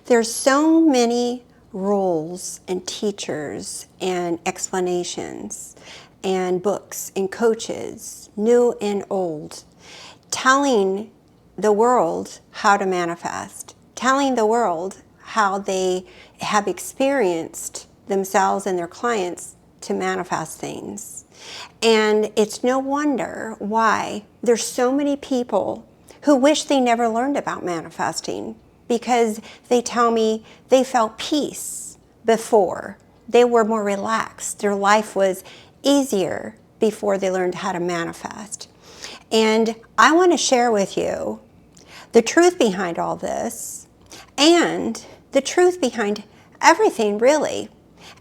There's so many roles and teachers and explanations and books and coaches, new and old, telling the world how to manifest, telling the world how they have experienced themselves and their clients to manifest things. And it's no wonder why there's so many people who wish they never learned about manifesting, because they tell me they felt peace before. They were more relaxed. Their life was easier before they learned how to manifest. And I want to share with you the truth behind all this and the truth behind everything, really.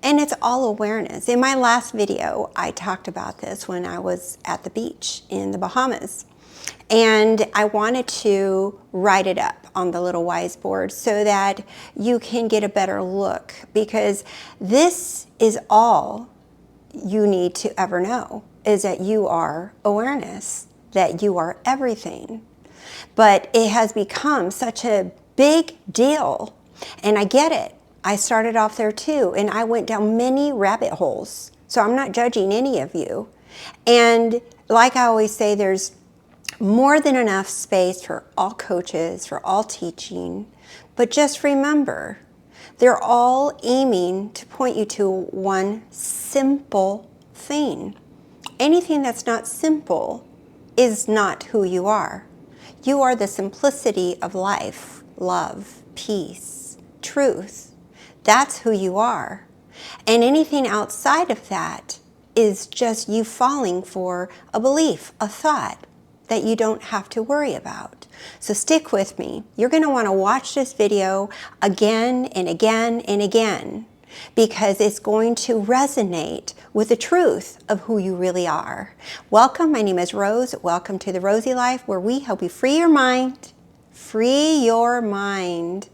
And it's all awareness. In my last video, I talked about this when I was at the beach in the Bahamas. And I wanted to write it up on the little wise board so that you can get a better look, because this is all you need to ever know, is that you are awareness, that you are everything. But it has become such a big deal, and I get it. I started off there too, and I went down many rabbit holes. So I'm not judging any of you. And like I always say, there's more than enough space for all coaches, for all teaching. But just remember, they're all aiming to point you to one simple thing. Anything that's not simple is not who you are. You are the simplicity of life, love, peace, truth. That's who you are. And anything outside of that is just you falling for a belief, a thought that you don't have to worry about. So stick with me. You're going to want to watch this video again and again and again, because it's going to resonate with the truth of who you really are. Welcome, my name is Rose. Welcome to The Rosey Life, where we help you free your mind,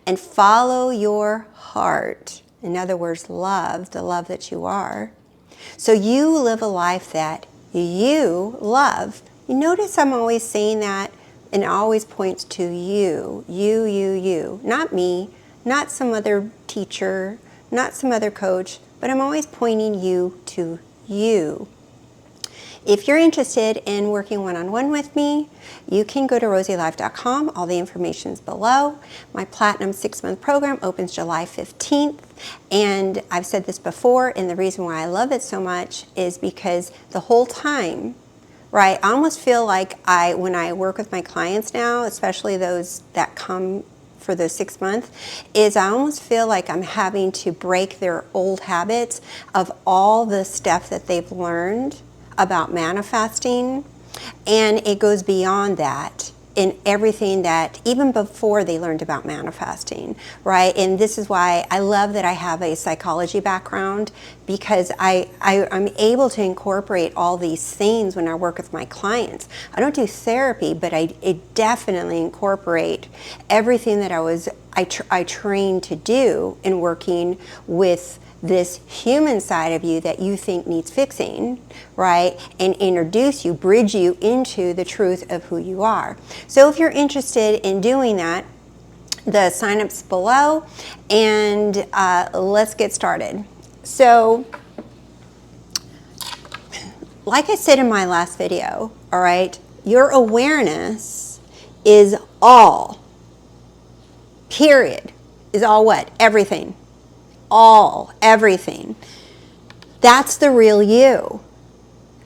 and follow your heart. In other words, love, the love that you are. So you live a life that you love. You notice I'm always saying that, and it always points to you, you. Not me, not some other teacher, not some other coach, but I'm always pointing you to you. If you're interested in working one-on-one with me, you can go to TheRoseyLife.com. All the information is below. My Platinum 6-month program opens July 15th. And I've said this before, and the reason why I love it so much is because the whole time, right, I almost feel like when I work with my clients now, especially those that come for those 6 months, is I almost feel like I'm having to break their old habits of all the stuff that they've learned about manifesting. And it goes beyond that in everything that, even before they learned about manifesting, right? And this is why I love that I have a psychology background, because I'm able to incorporate all these things when I work with my clients. I don't do therapy, but I definitely incorporate everything that I trained to do in working with this human side of you that you think needs fixing, right? And introduce you, bridge you into the truth of who you are. So if you're interested in doing that, the sign-up's below, and let's get started. So, like I said in my last video, all right, your awareness is all, period, is all what? Everything. All, everything. That's the real you.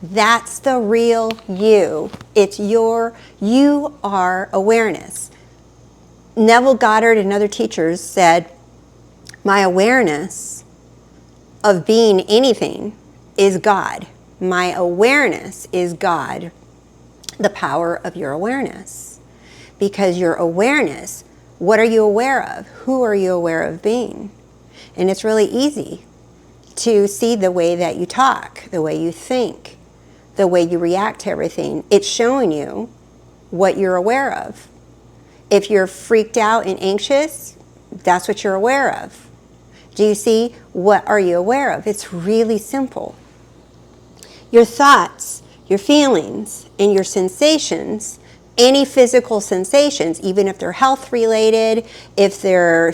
That's the real you. You are awareness. Neville Goddard and other teachers said, my awareness of being anything is God. My awareness is God. The power of your awareness. Because your awareness, what are you aware of? Who are you aware of being? And it's really easy to see the way that you talk, the way you think, the way you react to everything. It's showing you what you're aware of. If you're freaked out and anxious, that's what you're aware of. Do you see? What are you aware of? It's really simple. Your thoughts, your feelings, and your sensations any physical sensations, even if they're health related, if they're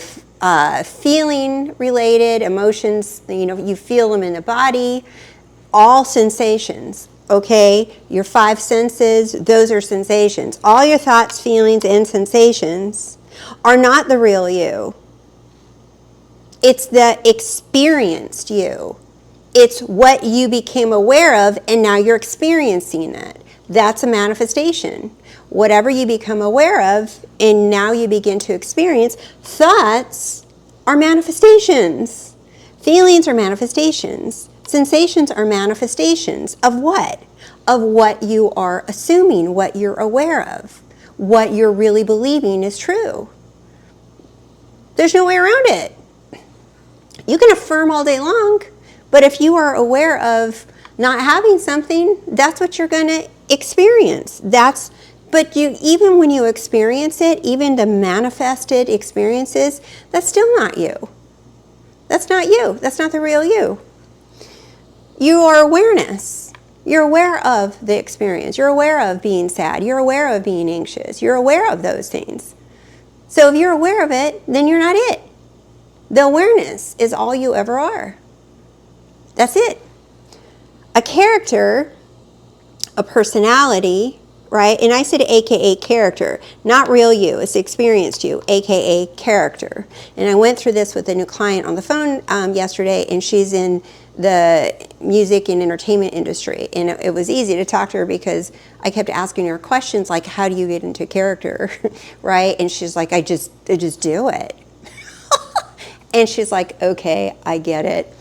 feeling related, emotions, you feel them in the body, all sensations, okay? Your 5 senses, those are sensations. All your thoughts, feelings, and sensations are not the real you. It's the experienced you. It's what you became aware of, and now you're experiencing it. That's a manifestation. Whatever you become aware of, and now you begin to experience, thoughts are manifestations. Feelings are manifestations. Sensations are manifestations of what? Of what you are assuming, what you're aware of, what you're really believing is true. There's no way around it. You can affirm all day long, but if you are aware of not having something, that's what you're going to experience. But even when you experience it, even the manifested experiences, that's still not you. That's not you. That's not the real you. You are awareness. You're aware of the experience. You're aware of being sad. You're aware of being anxious. You're aware of those things. So if you're aware of it, then you're not it. The awareness is all you ever are. That's it. A character, a personality, right? And I said AKA character, not real you, it's experienced you, AKA character. And I went through this with a new client on the phone yesterday, and she's in the music and entertainment industry. And it was easy to talk to her because I kept asking her questions like, how do you get into character, right? And she's like, I just do it. And she's like, okay, I get it,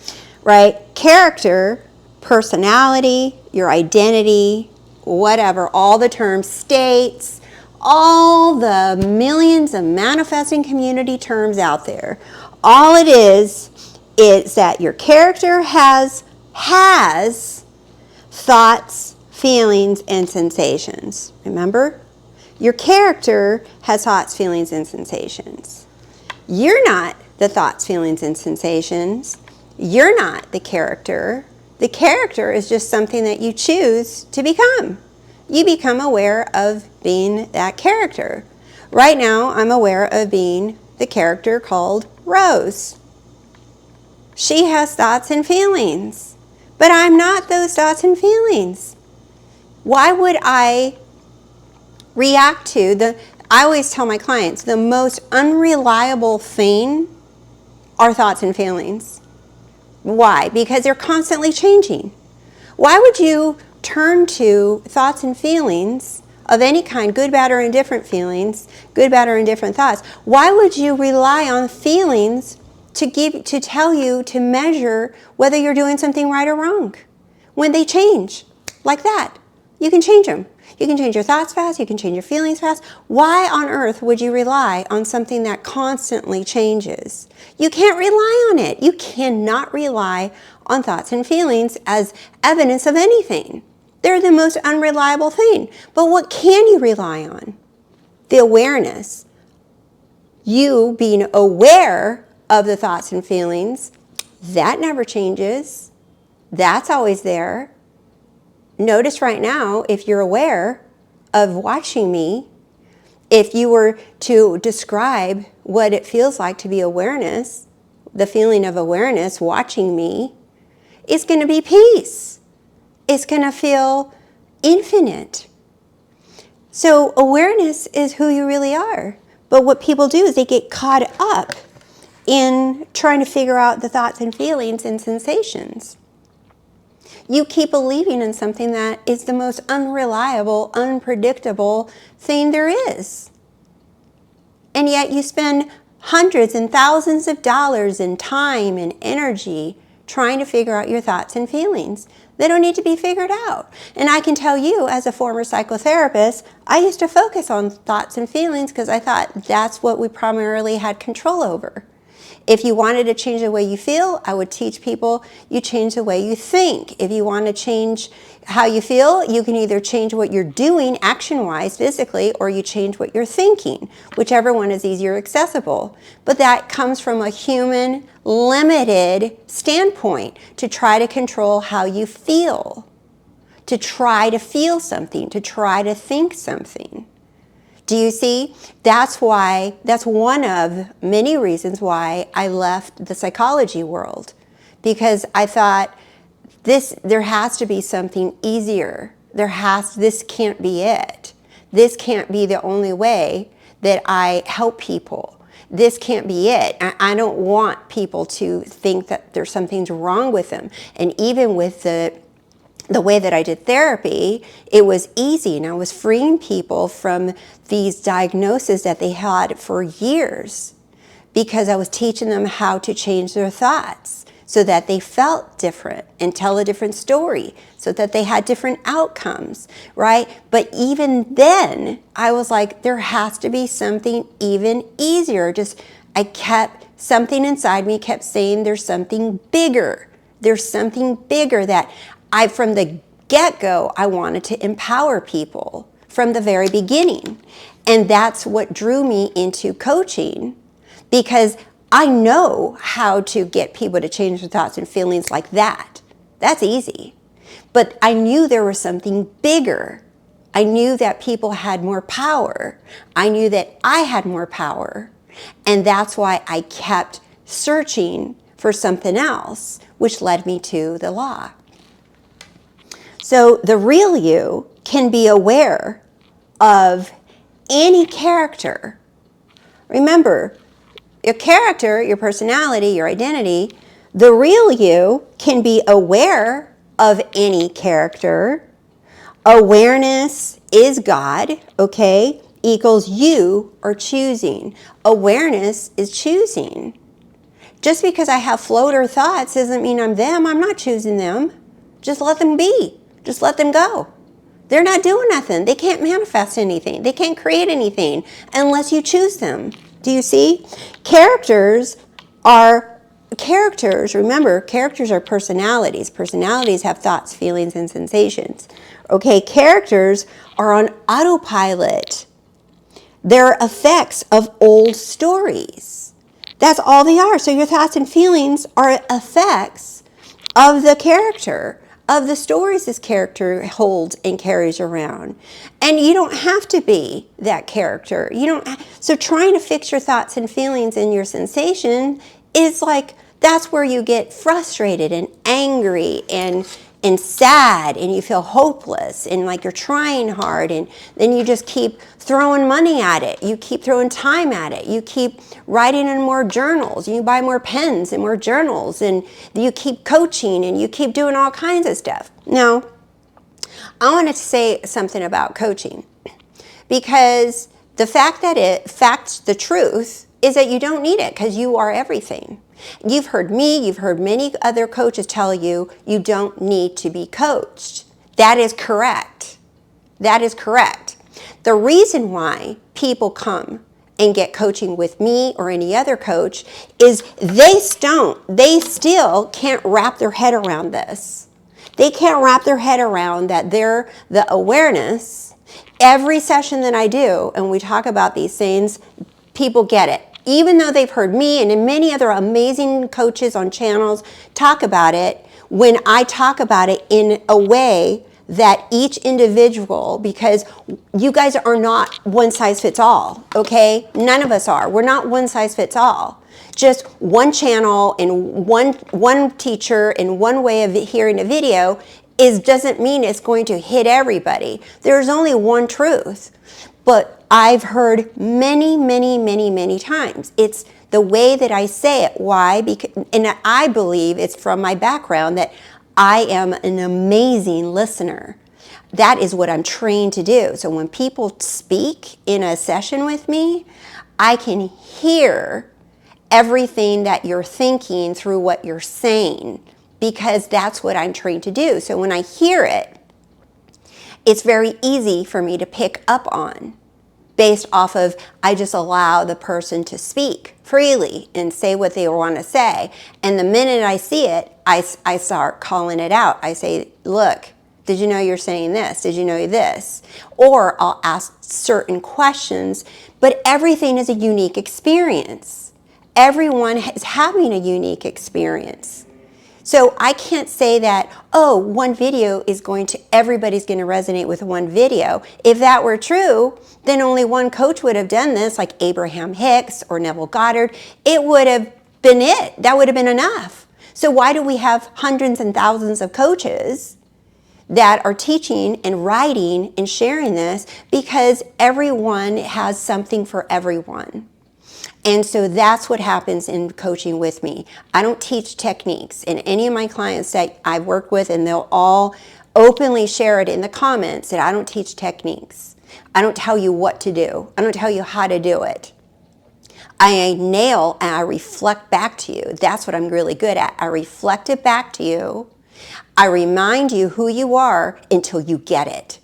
right? Character, personality, your identity, whatever, all the terms, states, all the millions of manifesting community terms out there. All it is that your character has thoughts, feelings, and sensations. Remember? Your character has thoughts, feelings, and sensations. You're not the thoughts, feelings, and sensations. You're not the character. The character is just something that you choose to become. You become aware of being that character. Right now, I'm aware of being the character called Rose. She has thoughts and feelings, but I'm not those thoughts and feelings. Why would I react to I always tell my clients, the most unreliable thing are thoughts and feelings. Why? Because they're constantly changing. Why would you turn to thoughts and feelings of any kind, good, bad, or indifferent feelings, good, bad, or indifferent thoughts? Why would you rely on feelings to tell you to measure whether you're doing something right or wrong? When they change like that, you can change them. You can change your thoughts fast. You can change your feelings fast. Why on earth would you rely on something that constantly changes? You can't rely on it. You cannot rely on thoughts and feelings as evidence of anything. They're the most unreliable thing. But what can you rely on? The awareness. You being aware of the thoughts and feelings, that never changes. That's always there. Notice right now, if you're aware of watching me, if you were to describe what it feels like to be awareness, the feeling of awareness watching me, it's going to be peace. It's going to feel infinite. So awareness is who you really are. But what people do is they get caught up in trying to figure out the thoughts and feelings and sensations. You keep believing in something that is the most unreliable, unpredictable thing there is. And yet you spend hundreds and thousands of dollars in time and energy trying to figure out your thoughts and feelings. They don't need to be figured out. And I can tell you, as a former psychotherapist, I used to focus on thoughts and feelings because I thought that's what we primarily had control over. If you wanted to change the way you feel, I would teach people you change the way you think. If you want to change how you feel, you can either change what you're doing action-wise, physically, or you change what you're thinking, whichever one is easier accessible. But that comes from a human, limited standpoint to try to control how you feel, to try to feel something, to try to think something. Do you see? That's one of many reasons why I left the psychology world, because I thought there has to be something easier. This can't be it. This can't be the only way that I help people. This can't be it. I don't want people to think that there's something's wrong with them. And even with the way that I did therapy, it was easy, and I was freeing people from these diagnoses that they had for years, because I was teaching them how to change their thoughts so that they felt different and tell a different story so that they had different outcomes, right? But even then, I was like, there has to be something even easier. Something inside me kept saying there's something bigger. There's something bigger that from the get-go, I wanted to empower people from the very beginning. And that's what drew me into coaching, because I know how to get people to change their thoughts and feelings like that. That's easy. But I knew there was something bigger. I knew that people had more power. I knew that I had more power. And that's why I kept searching for something else, which led me to the law. So the real you can be aware of any character. Remember, your character, your personality, your identity, the real you can be aware of any character. Awareness is God, okay, equals you are choosing. Awareness is choosing. Just because I have floater thoughts doesn't mean I'm them. I'm not choosing them. Just let them be. Just let them go. They're not doing nothing. They can't manifest anything. They can't create anything unless you choose them. Do you see? Remember, characters are personalities. Personalities have thoughts, feelings, and sensations. Okay, characters are on autopilot. They're effects of old stories. That's all they are. So your thoughts and feelings are effects of the character, of the stories this character holds and carries around. And you don't have to be that character. So trying to fix your thoughts and feelings and your sensation is like, that's where you get frustrated and angry and sad, and you feel hopeless, and like you're trying hard, and then you just keep throwing money at it. You keep throwing time at it. You keep writing in more journals. You buy more pens and more journals, and you keep coaching, and you keep doing all kinds of stuff. Now, I want to say something about coaching, because the truth is that you don't need it, because you are everything. You've heard me, you've heard many other coaches tell you, you don't need to be coached. That is correct. That is correct. The reason why people come and get coaching with me or any other coach is they still can't wrap their head around this. They can't wrap their head around that they're the awareness. Every session that I do, and we talk about these things, people get it. Even though they've heard me and many other amazing coaches on channels talk about it, when I talk about it in a way that each individual, because you guys are not one size fits all, okay? None of us are. We're not one size fits all. Just one channel and one teacher and one way of hearing a video doesn't mean it's going to hit everybody. There's only one truth. But I've heard many, many, many, many times. It's the way that I say it. Why? And I believe it's from my background that I am an amazing listener. That is what I'm trained to do. So when people speak in a session with me, I can hear everything that you're thinking through what you're saying, because that's what I'm trained to do. So when I hear it, it's very easy for me to pick up on, based off of, I just allow the person to speak freely and say what they want to say. And the minute I see it, I start calling it out. I say, look, did you know you're saying this? Did you know this? Or I'll ask certain questions, but everything is a unique experience. Everyone is having a unique experience. So I can't say that, oh, one video is everybody's going to resonate with one video. If that were true, then only one coach would have done this, like Abraham Hicks or Neville Goddard. It would have been it. That would have been enough. So why do we have hundreds and thousands of coaches that are teaching and writing and sharing this? Because everyone has something for everyone. And so that's what happens in coaching with me. I don't teach techniques. And any of my clients that I've worked with, and they'll all openly share it in the comments, that I don't teach techniques. I don't tell you what to do. I don't tell you how to do it. I nail and I reflect back to you. That's what I'm really good at. I reflect it back to you. I remind you who you are until you get it.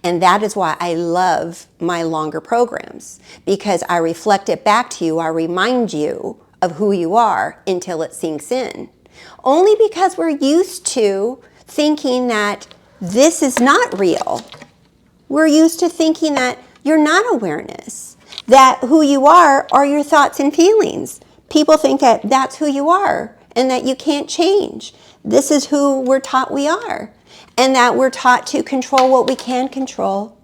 And that is why I love my longer programs, because I reflect it back to you. I remind you of who you are until it sinks in. Only because we're used to thinking that this is not real. We're used to thinking that you're not awareness, that who you are your thoughts and feelings. People think that that's who you are and that you can't change. This is who we're taught we are. And that we're taught to control what we can control.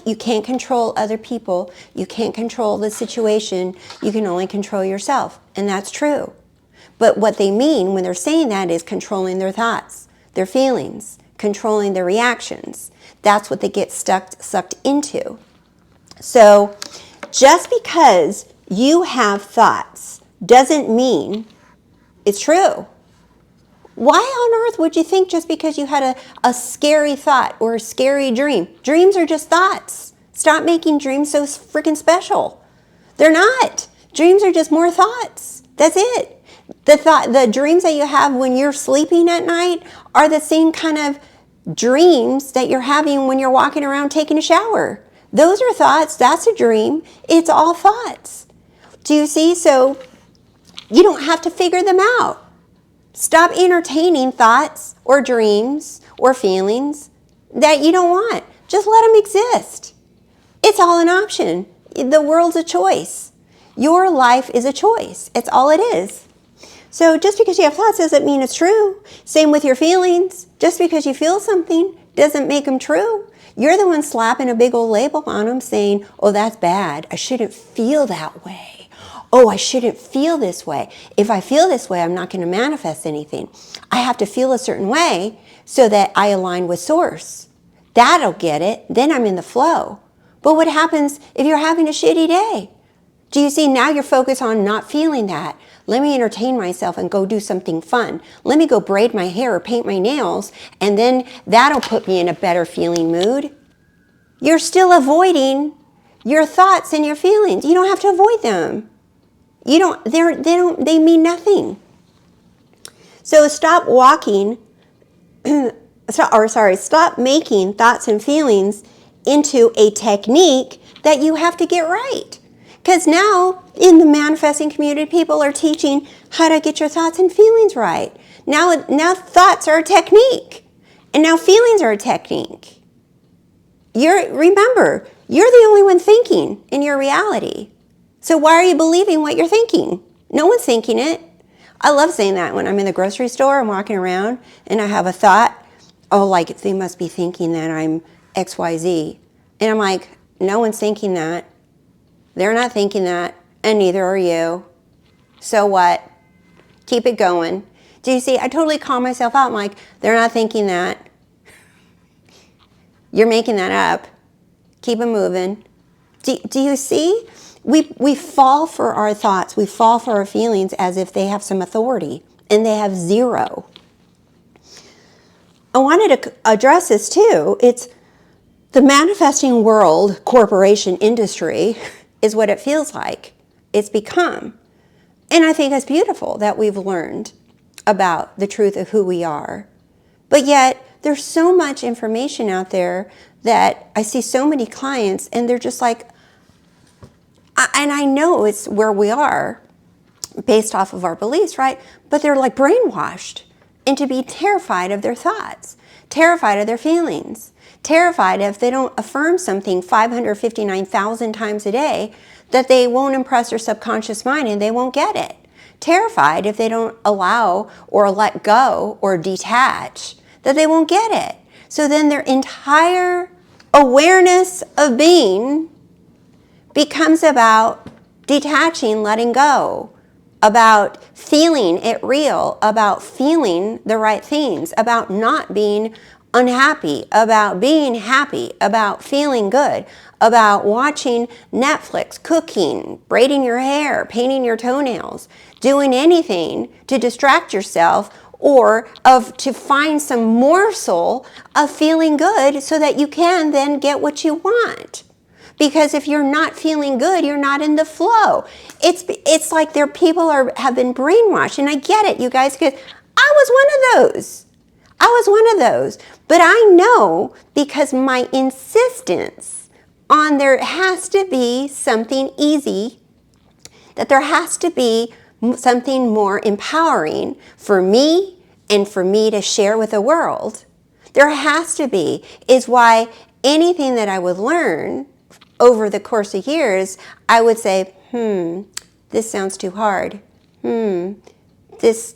You can't control other people. You can't control the situation. You can only control yourself. And that's true. But what they mean when they're saying that is controlling their thoughts, their feelings, controlling their reactions. That's what they get sucked into. So just because you have thoughts doesn't mean it's true. Why on earth would you think just because you had a scary thought or a scary dream? Dreams are just thoughts. Stop making dreams so freaking special. They're not. Dreams are just more thoughts. That's it. The dreams that you have when you're sleeping at night are the same kind of dreams that you're having when you're walking around taking a shower. Those are thoughts. That's a dream. It's all thoughts. Do you see? So you don't have to figure them out. Stop entertaining thoughts or dreams or feelings that you don't want. Just let them exist. It's all an option. The world's a choice. Your life is a choice. It's all it is. So just because you have thoughts doesn't mean it's true. Same with your feelings. Just because you feel something doesn't make them true. You're the one slapping a big old label on them saying, oh, that's bad. I shouldn't feel that way. Oh, I shouldn't feel this way. If I feel this way, I'm not going to manifest anything. I have to feel a certain way so that I align with source. That'll get it. Then I'm in the flow. But what happens if you're having a shitty day? Do you see, now you're focused on not feeling that. Let me entertain myself and go do something fun. Let me go braid my hair or paint my nails, and then that'll put me in a better feeling mood. You're still avoiding your thoughts and your feelings. You don't have to avoid them. They mean nothing. So stop stop making thoughts and feelings into a technique that you have to get right. Because now in the manifesting community, people are teaching how to get your thoughts and feelings right. Now thoughts are a technique, and now feelings are a technique. Remember, you're the only one thinking in your reality. So why are you believing what you're thinking? No one's thinking it. I love saying that when I'm in the grocery store, I'm walking around and I have a thought, oh, like they must be thinking that I'm XYZ. And I'm like, no one's thinking that. They're not thinking that, and neither are you. So what? Keep it going. Do you see? I totally call myself out. I'm like, they're not thinking that. You're making that up. Keep it moving. Do you see? We fall for our thoughts. We fall for our feelings as if they have some authority, and they have zero. I wanted to address this too. It's the manifesting world, corporation, industry is what it feels like. It's become. And I think it's beautiful that we've learned about the truth of who we are. But yet, there's so much information out there that I see so many clients, and they're just like, and I know it's where we are based off of our beliefs, right? But they're like brainwashed into be terrified of their thoughts, terrified of their feelings, terrified if they don't affirm something 559,000 times a day that they won't impress their subconscious mind and they won't get it. terrified if they don't allow or let go or detach, that they won't get it. So then their entire awareness of being becomes about detaching, letting go, about feeling it real, about feeling the right things, about not being unhappy, about being happy, about feeling good, about watching Netflix, cooking, braiding your hair, painting your toenails, doing anything to distract yourself or to find some morsel of feeling good so that you can then get what you want. Because if you're not feeling good, you're not in the flow. It's like people have been brainwashed, and I get it, you guys, because I was one of those. I was one of those. But I know, because my insistence on there has to be something easy, that there has to be something more empowering for me and for me to share with the world. There has to be, is why anything that I would learn over the course of years, I would say, this sounds too hard. This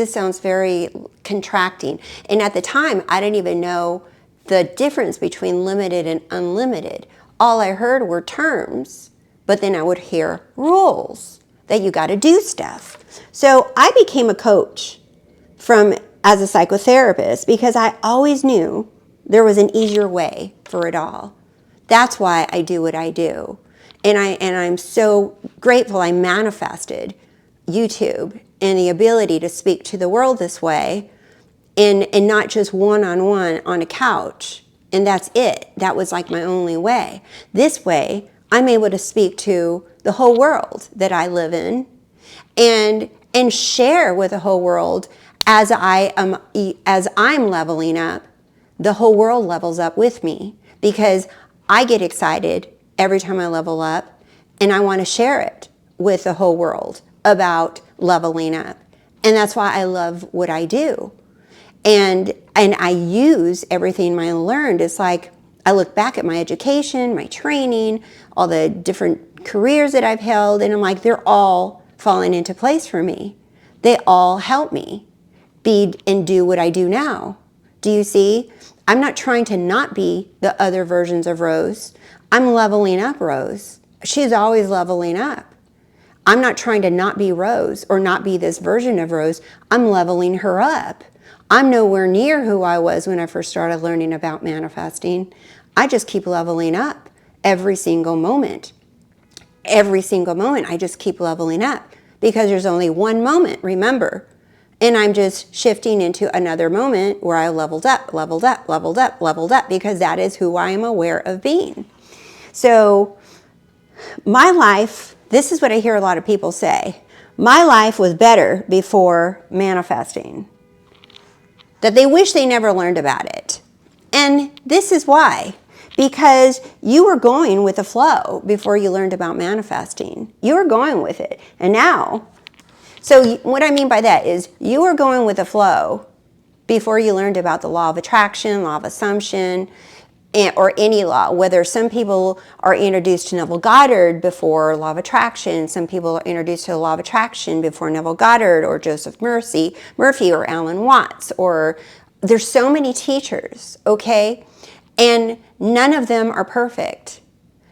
sounds very contracting. And at the time, I didn't even know the difference between limited and unlimited. All I heard were terms, but then I would hear rules that you got to do stuff. So I became a coach as a psychotherapist because I always knew there was an easier way for it all. That's why I do what I do. And I'm so grateful I manifested YouTube and the ability to speak to the world this way, and not just one-on-one on a couch. And that's it. That was like my only way. This way, I'm able to speak to the whole world that I live in and share with the whole world as I'm leveling up, the whole world levels up with me, because I get excited every time I level up, and I want to share it with the whole world about leveling up. And that's why I love what I do. And I use everything I learned. It's like I look back at my education, my training, all the different careers that I've held, and I'm like, they're all falling into place for me. They all help me be and do what I do now. Do you see? I'm not trying to not be the other versions of Rose. I'm leveling up Rose. She's always leveling up. I'm not trying to not be Rose or not be this version of Rose. I'm leveling her up. I'm nowhere near who I was when I first started learning about manifesting. I just keep leveling up every single moment. Every single moment, I just keep leveling up because there's only one moment, remember. And I'm just shifting into another moment where I leveled up, leveled up, leveled up, leveled up, because that is who I am aware of being. So my life, this is what I hear a lot of people say. My life was better before manifesting. That they wish they never learned about it. And this is why. Because you were going with the flow before you learned about manifesting. You were going with it. And now, so what I mean by that is you were going with the flow before you learned about the law of attraction, law of assumption, or any law. Whether some people are introduced to Neville Goddard before law of attraction, some people are introduced to the law of attraction before Neville Goddard or Joseph Murphy or Alan Watts, or there's so many teachers, okay? And none of them are perfect.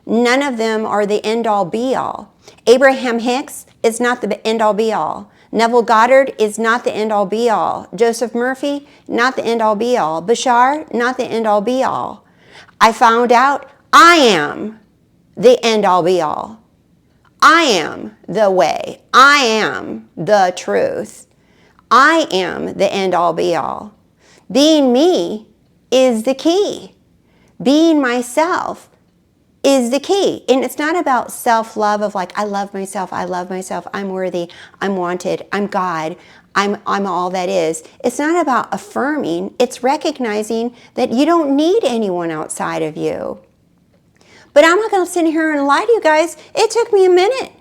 None of them are the end-all be-all. Abraham Hicks is not the end-all be-all. Neville Goddard is not the end-all be-all. Joseph Murphy, not the end-all be-all. Bashar, not the end-all be-all. I found out I am the end-all be-all. I am the way. I am the truth. I am the end-all be-all. Being me is the key. Being myself is the key. And it's not about self-love of like, I love myself, I'm worthy, I'm wanted, I'm God, I'm all that is. It's not about affirming, it's recognizing that you don't need anyone outside of you. But I'm not going to sit here and lie to you guys. It took me a minute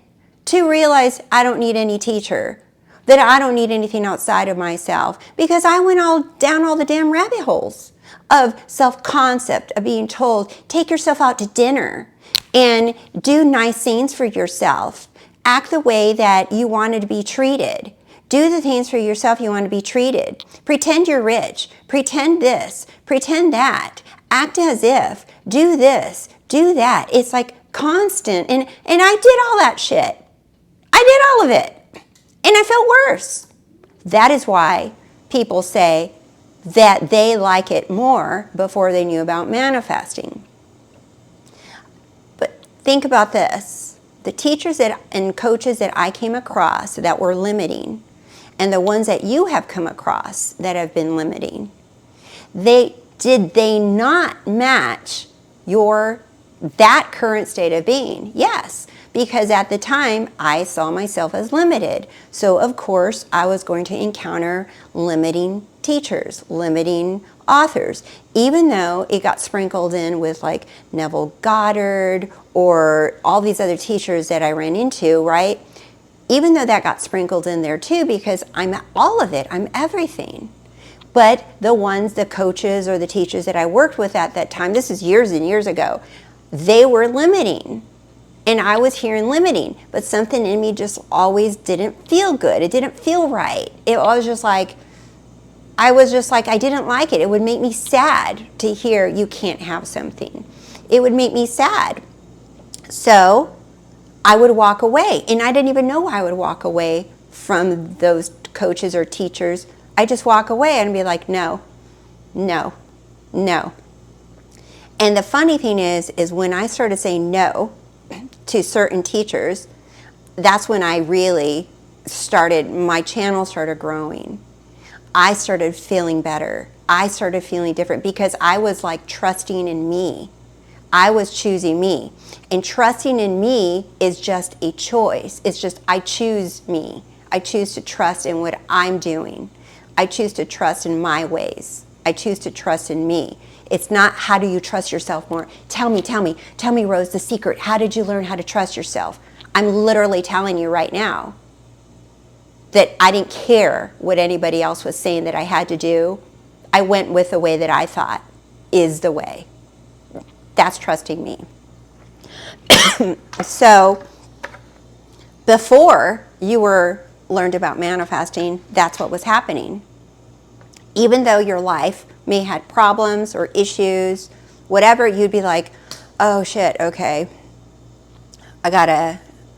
to realize I don't need any teacher, that I don't need anything outside of myself, because I went down all the damn rabbit holes of self-concept, of being told, take yourself out to dinner and do nice things for yourself. Act the way that you wanted to be treated. Do the things for yourself you want to be treated. Pretend you're rich. Pretend this. Pretend that. Act as if. Do this. Do that. It's like constant. And I did all that shit. I did all of it. And I felt worse. That is why people say that they like it more before they knew about manifesting. But think about this. The teachers and coaches that I came across that were limiting, and the ones that you have come across that have been limiting, did they not match that current state of being? Yes, because at the time I saw myself as limited. So of course I was going to encounter limiting teachers, limiting authors, even though it got sprinkled in with like Neville Goddard or all these other teachers that I ran into, right? Even though that got sprinkled in there too, because I'm all of it, I'm everything. But the coaches or the teachers that I worked with at that time, this is years and years ago, they were limiting. And I was hearing limiting, but something in me just always didn't feel good. It didn't feel right. I didn't like it. It would make me sad to hear you can't have something. It would make me sad. So I would walk away, and I didn't even know I would walk away from those coaches or teachers. I just walk away and be like, no, no, no. And the funny thing is when I started saying no to certain teachers, that's when I really my channel started growing. I started feeling better. I started feeling different because I was like trusting in me. I was choosing me. And trusting in me is just a choice. It's just, I choose me. I choose to trust in what I'm doing. I choose to trust in my ways. I choose to trust in me. It's not, how do you trust yourself more? Tell me, Rose, the secret. How did you learn how to trust yourself? I'm literally telling you right now that I didn't care what anybody else was saying that I had to do. I went with the way that I thought is the way. That's trusting me. So before you learned about manifesting, that's what was happening. Even though your life may have problems or issues, whatever, you'd be like, oh shit, okay,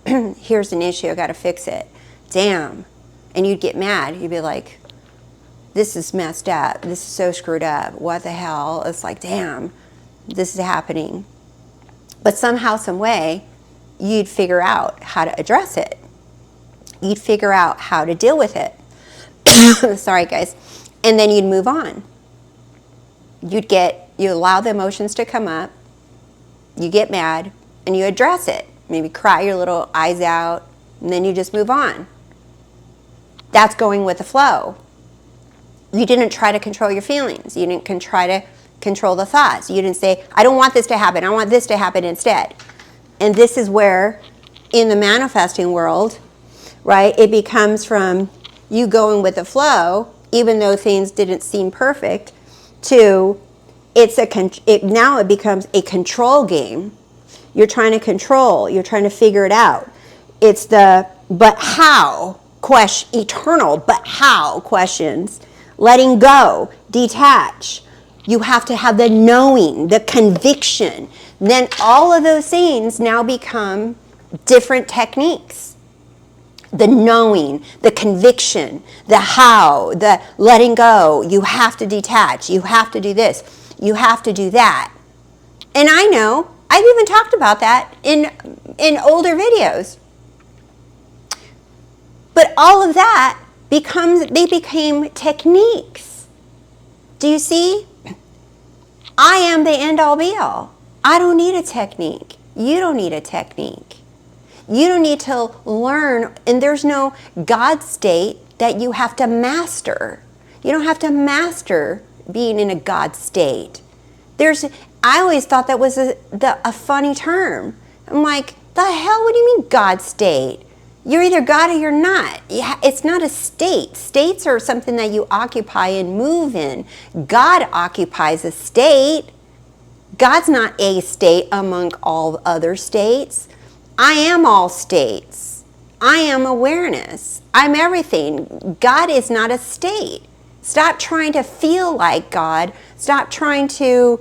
here's an issue, I gotta fix it. Damn. And you'd get mad. You'd be like, this is messed up. This is so screwed up. What the hell? It's like, damn, this is happening. But somehow, some way, you'd figure out how to address it. You'd figure out how to deal with it. Sorry, guys. And then you'd move on. You allow the emotions to come up. You get mad, and you address it. Maybe cry your little eyes out, and then you just move on. That's going with the flow. You didn't try to control your feelings. You didn't try to control the thoughts. You didn't say, I don't want this to happen. I want this to happen instead. And this is where, in the manifesting world, right, it becomes from you going with the flow, even though things didn't seem perfect, to now it becomes a control game. You're trying to control. You're trying to figure it out. It's the but how eternal but how questions. Letting go, detach. You have to have the knowing, the conviction. Then all of those things now become different techniques. The knowing, the conviction, the how, the letting go. You have to detach. You have to do this. You have to do that. And I know, I've even talked about that in older videos. But all of that became techniques. Do you see? I am the end all be all. I don't need a technique. You don't need a technique. You don't need to learn, and there's no God state that you have to master. You don't have to master being in a God state. I always thought that was a funny term. I'm like, the hell, what do you mean God state? You're either God or you're not. It's not a state. States are something that you occupy and move in. God occupies a state. God's not a state among all other states. I am all states. I am awareness. I'm everything. God is not a state. Stop trying to feel like God. Stop trying to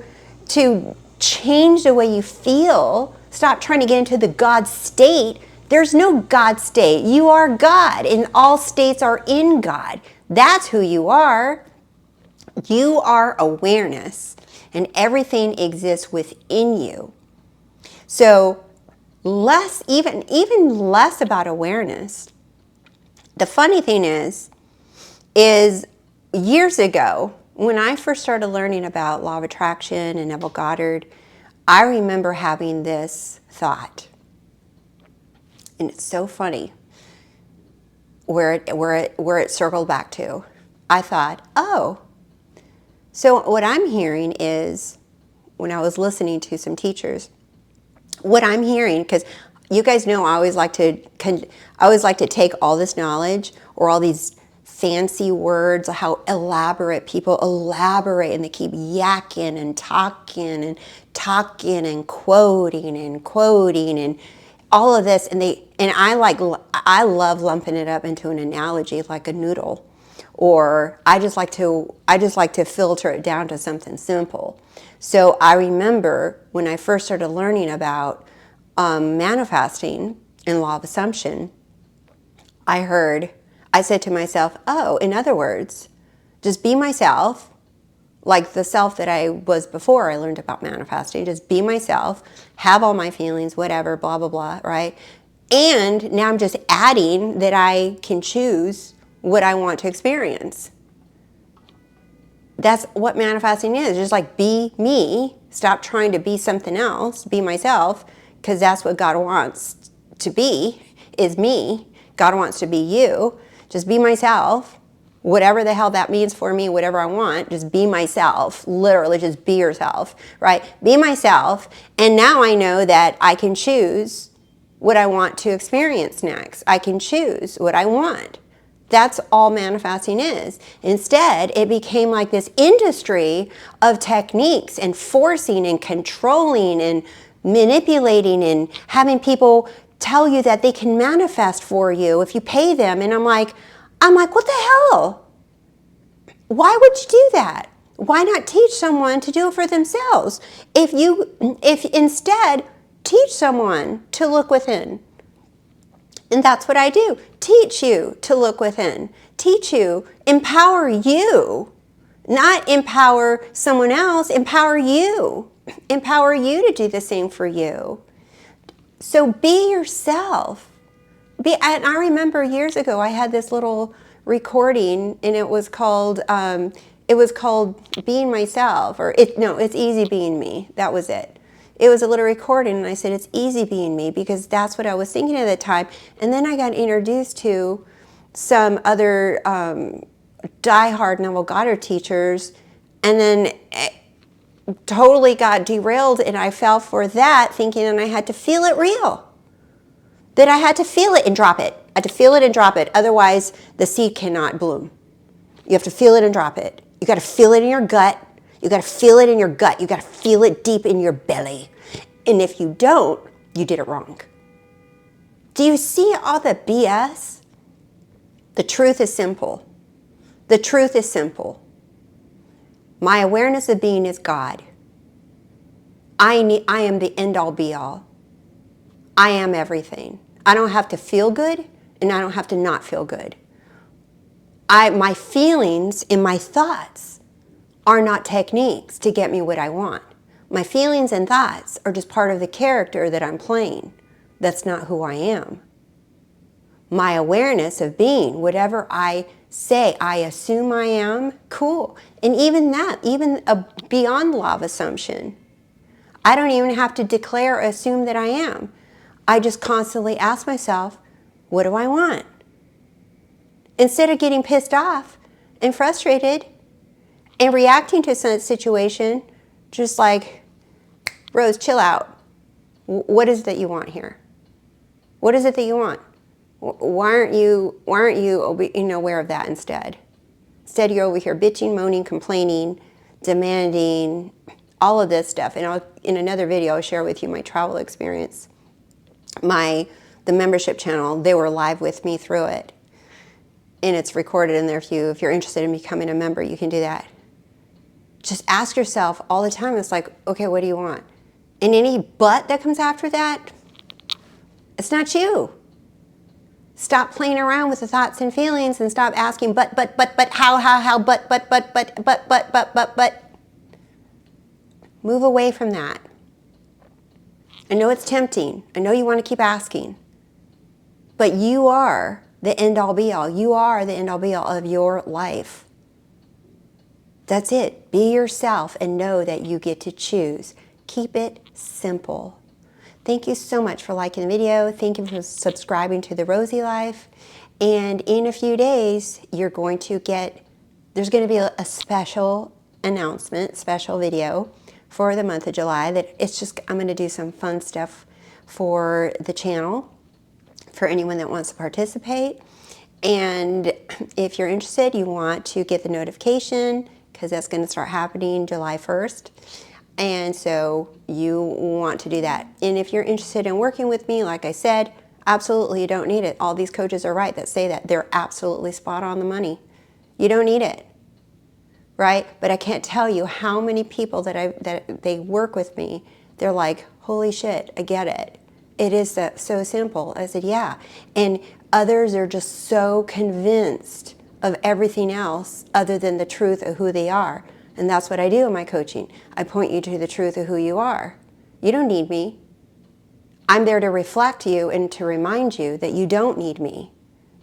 change the way you feel. Stop trying to get into the God state. There's no God state. You are God, and all states are in God. That's who you are. You are awareness, and everything exists within you. So even less about awareness. The funny thing is years ago, when I first started learning about law of attraction and Neville Goddard, I remember having this thought. And it's so funny where it circled back to. I thought, oh, so what I'm hearing is, when I was listening to some teachers, what I'm hearing, because you guys know I always like to take all this knowledge or all these fancy words, how elaborate people elaborate, and they keep yakking and talking and quoting and all of this, and I love lumping it up into an analogy like a noodle, or I just like to filter it down to something simple. So I remember when I first started learning about manifesting and law of assumption, I said to myself, oh, in other words, just be myself, like the self that I was before I learned about manifesting. Just be myself, have all my feelings, whatever, blah, blah, blah, right? And now I'm just adding that I can choose what I want to experience. That's what manifesting is. Just like, be me. Stop trying to be something else. Be myself, because that's what God wants to be, is me. God wants to be you. Just be myself. Whatever the hell that means for me, whatever I want, just be myself. Literally, just be yourself, right? Be myself. And now I know that I can choose what I want to experience next. I can choose what I want. That's all manifesting is. Instead, it became like this industry of techniques and forcing and controlling and manipulating and having people tell you that they can manifest for you if you pay them. And I'm like, what the hell? Why would you do that? Why not teach someone to do it for themselves? If instead, teach someone to look within. And that's what I do. Teach you to look within. Teach you, empower you. Not empower someone else, empower you. Empower you to do the same for you. So be yourself. And I remember years ago I had this little recording, and it was called Being Myself, it's Easy Being Me. That was it. It was a little recording, and I said, it's easy being me, because that's what I was thinking at the time. And then I got introduced to some other diehard Neville Goddard teachers, and then totally got derailed, and I fell for that, thinking that I had to feel it real. That I had to feel it and drop it. I had to feel it and drop it. Otherwise, the seed cannot bloom. You have to feel it and drop it. You got to feel it in your gut. You got to feel it in your gut. You got to feel it deep in your belly. And if you don't, you did it wrong. Do you see all the BS? The truth is simple. The truth is simple. My awareness of being is God. I am the end-all be-all. I am everything. I don't have to feel good, and I don't have to not feel good. My feelings and my thoughts are not techniques to get me what I want. My feelings and thoughts are just part of the character that I'm playing. That's not who I am. My awareness of being, whatever I say, I assume I am, cool. And even that, beyond law of assumption, I don't even have to declare or assume that I am. I just constantly ask myself, what do I want? Instead of getting pissed off and frustrated and reacting to some situation, just like, Rose, chill out. What is it that you want here? What is it that you want? Why aren't you aware of that instead? Instead, you're over here bitching, moaning, complaining, demanding, all of this stuff. And in another video, I'll share with you my travel experience. My the membership channel, they were live with me through it. And it's recorded in there. If you're interested in becoming a member, you can do that. Just ask yourself all the time, it's like, okay, what do you want? And any but that comes after that, it's not you. Stop playing around with the thoughts and feelings and stop asking, but, how, but. Move away from that. I know it's tempting. I know you want to keep asking. But you are the end-all be-all. You are the end-all be-all of your life. That's it. Be yourself and know that you get to choose. Keep it simple. Thank you so much for liking the video. Thank you for subscribing to The Rosey Life. And in a few days, you're going to get, there's going to be a special announcement, special video for the month of July that it's just, I'm going to do some fun stuff for the channel for anyone that wants to participate. And if you're interested, you want to get the notification because that's going to start happening July 1st. And so you want to do that. And if you're interested in working with me, like I said, absolutely you don't need it. All these coaches are right that say that. They're absolutely spot on the money. You don't need it, right? But I can't tell you how many people that they work with me, they're like, holy shit, I get it. It is so simple. I said, yeah. And others are just so convinced of everything else other than the truth of who they are. And that's what I do in my coaching. I point you to the truth of who you are. You don't need me. I'm there to reflect you and to remind you that you don't need me.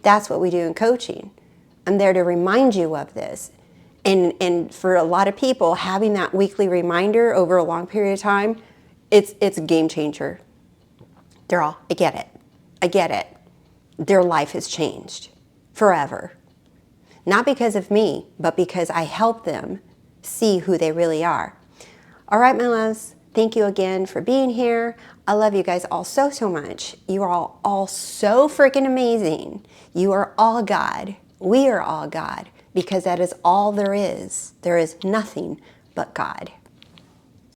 That's what we do in coaching. I'm there to remind you of this. And for a lot of people, having that weekly reminder over a long period of time, it's a game changer. They're all, I get it. I get it. Their life has changed forever. Not because of me, but because I help them see who they really are. All right, my loves, thank you again for being here. I love you guys all so, so much. You are all so freaking amazing. You are all God. We are all God because that is all there is. There is nothing but God.